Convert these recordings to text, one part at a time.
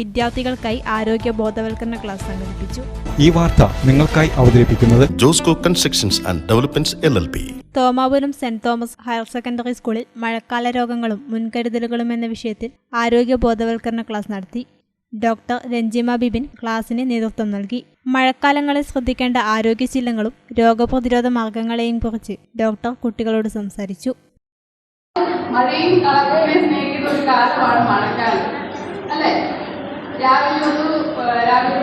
വിദ്യാർത്ഥികൾക്കായി ആരോഗ്യ ബോധവൽക്കരണ ക്ലാസ് സംഘടിപ്പിച്ചു. ഈ വാർത്ത നിങ്ങൾക്കായി അവതരിപ്പിക്കുന്നത് Josco constructions and developments LLP. Thomapuram saint Thomas higher secondary സ്കൂളിൽ മഴക്കാല രോഗങ്ങളും മുൻകരുതലുകളും എന്ന വിഷയത്തിൽ ആരോഗ്യ ബോധവൽക്കരണ ക്ലാസ് നടത്തി. ഡോക്ടർ രഞ്ജിമ ബിബിൻ ക്ലാസിന് നേതൃത്വം നൽകി. മഴക്കാലങ്ങളിൽ ശ്രദ്ധിക്കേണ്ട ആരോഗ്യശീലങ്ങളും രോഗപ്രതിരോധ മാർഗങ്ങളെയും കുറിച്ച് ഡോക്ടർ കുട്ടികളോട് സംസാരിച്ചു. മഴയും കളകളെ സ്നേഹിക്കുന്ന ഒരു കാലമാണ് മഴക്കാലം, അല്ലേ? രാവിലെ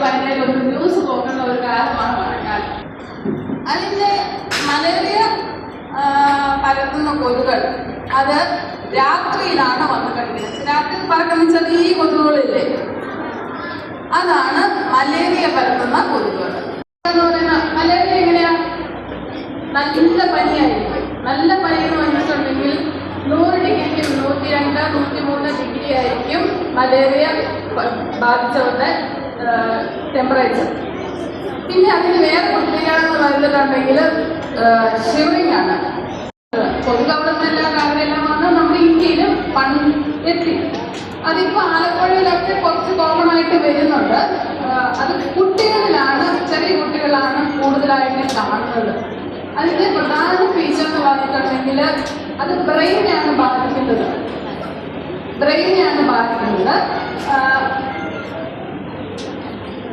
വൈകുന്നേരം ഒന്ന് ന്യൂസ് നോക്കുന്ന ഒരു കാലമാണ് മഴക്കാലം. അതിൻ്റെ മലേറിയ പരത്തുന്ന കൊതുകൾ അത് രാത്രിയിലാണ് വന്നു കഴിക്കുന്നത്. രാത്രി പറക്കുന്ന ചെറിയ കൊതുകുകളില്ലേ, അതാണ് മലേറിയ പരത്തുന്ന കൊതുകുകൾ. മലേറിയ എങ്ങനെയാ? നല്ല പനിയായിരിക്കും. നല്ല പനി എന്ന് പറഞ്ഞിട്ടുണ്ടെങ്കിൽ 100 ഡിഗ്രിക്ക് 102, 103 ഡിഗ്രി ആയിരിക്കും മലേറിയ ബാധിച്ചവരുടെ ടെമ്പറേച്ചർ. പിന്നെ അതിന് വേറെ പ്രത്യേകത വരുന്നുണ്ടെങ്കിൽ ഷിവറിംഗ് ആണ്. കൊതുക് അവിടെ നിന്നെല്ലാം അവരെല്ലാം വന്ന് നമ്മുടെ ഇന്ത്യയിലും എത്തി. അതിപ്പോൾ ആലപ്പുഴയിലൊക്കെ കുറച്ച് കോമൺ ആയിട്ട് വരുന്നുണ്ട്. അത് കുട്ടികളിലാണ്, ചെറിയ കുട്ടികളാണ് കൂടുതലായിട്ട് കാണുന്നത്. അതിൻ്റെ പ്രധാന ഫീച്ചർ എന്ന് പറഞ്ഞിട്ടുണ്ടെങ്കിൽ അത് ബ്രെയിനാണ് ബാധിക്കുന്നത്.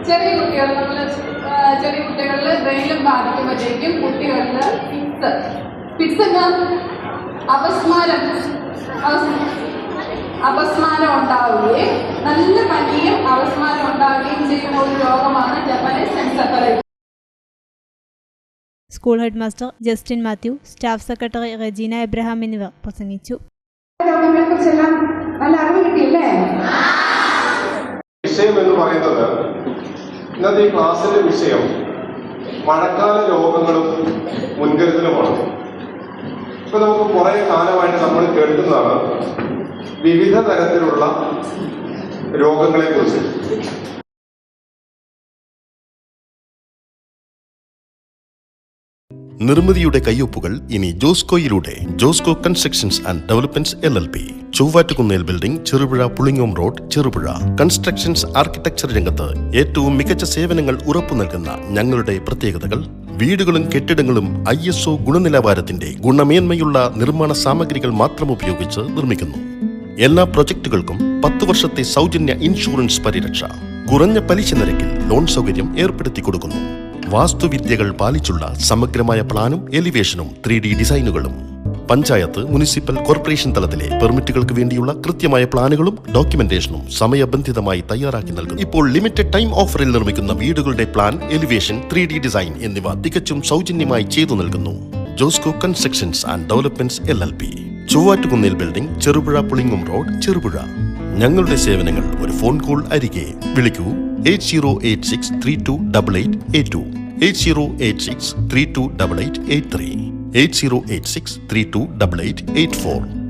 ചെറിയ കുട്ടികൾ, ചെറിയ കുട്ടികളിൽ ബ്രെയിനിലും ബാധിക്കുമ്പോഴത്തേക്കും കുട്ടികളിൽ ഫിറ്റ്സ് എന്താ? അപസ്മാരം ഉണ്ടാവുകയും നല്ല പനിയും അപസ്മാരം ഉണ്ടാവുകയും ചെയ്യുന്ന ഒരു രോഗമാണ് Japanese encephalitis. School head master Justin Mathew, staff secretary Regina Abraham എന്നിവർ പ്രസംഗിച്ചു. രോഗങ്ങളെക്കുറിച്ചെല്ലാം നല്ല അറിവ് കിട്ടിയില്ലേ? വിഷയം എന്ന് പറയുന്നത്, ഇന്നത്തെ ഈ ക്ലാസ്സിന്റെ വിഷയം മഴക്കാല രോഗങ്ങളും മുൻകരുതലുമാണ്. ഇപ്പൊ നമുക്ക് കുറെ കാലമായിട്ട് നമ്മൾ കേൾക്കുന്നതാണ് വിവിധ തരത്തിലുള്ള രോഗങ്ങളെ കുറിച്ച്. നിർമ്മിതിയുടെ കയ്യൊപ്പുകൾ ഇനി ജോസ്കോയിലൂടെ. Josco constructions and developments LLP, Chovvattukunnel building, Cherupuzha Pulingome road, Cherupuzha. Constructions architecture രംഗത്ത് ഏറ്റവും മികച്ച സേവനങ്ങൾ ഉറപ്പു നൽകുന്ന ഞങ്ങളുടെ പ്രത്യേകതകൾ: വീടുകളും കെട്ടിടങ്ങളും ISO ഗുണനിലവാരത്തിന്റെ ഗുണമേന്മയുള്ള നിർമ്മാണ സാമഗ്രികൾ മാത്രം ഉപയോഗിച്ച് നിർമ്മിക്കുന്നു. എല്ലാ പ്രൊജക്ടുകൾക്കും 10 വർഷത്തെ സൗജന്യ ഇൻഷുറൻസ് പരിരക്ഷ. കുറഞ്ഞ പലിശ നിരക്കിൽ ലോൺ സൗകര്യം ഏർപ്പെടുത്തി കൊടുക്കുന്നു. വാസ്തുവിദ്യകൾ പാലിച്ചുള്ള സമഗ്രമായ പ്ലാനും എലിവേഷനും 3D ഡിസൈനുകളും. പഞ്ചായത്ത്, മുനിസിപ്പൽ, കോർപ്പറേഷൻ തലത്തിലെ പെർമിറ്റുകൾക്ക് വേണ്ടിയുള്ള കൃത്യമായ പ്ലാനുകളും ഡോക്യുമെന്റേഷനും സമയബന്ധിതമായി തയ്യാറാക്കി നൽകുന്നു. ഇപ്പോൾ ലിമിറ്റഡ് ടൈം ഓഫറിൽ നിർമ്മിക്കുന്ന വീടുകളുടെ പ്ലാൻ, എലിവേഷൻ, 3D ഡിസൈൻ എന്നിവ തികച്ചും സൗജന്യമായി ചെയ്തു നൽകുന്നു. Josco constructions and developments LLP, Chovvattukunnel building, Cherupuzha Pulingome road, Cherupuzha. ഞങ്ങളുടെ സേവനങ്ങൾ ഒരു ഫോൺ കോൾ അരികെ. വിളിക്കൂ 8086328882, 8086328883, 8086328884.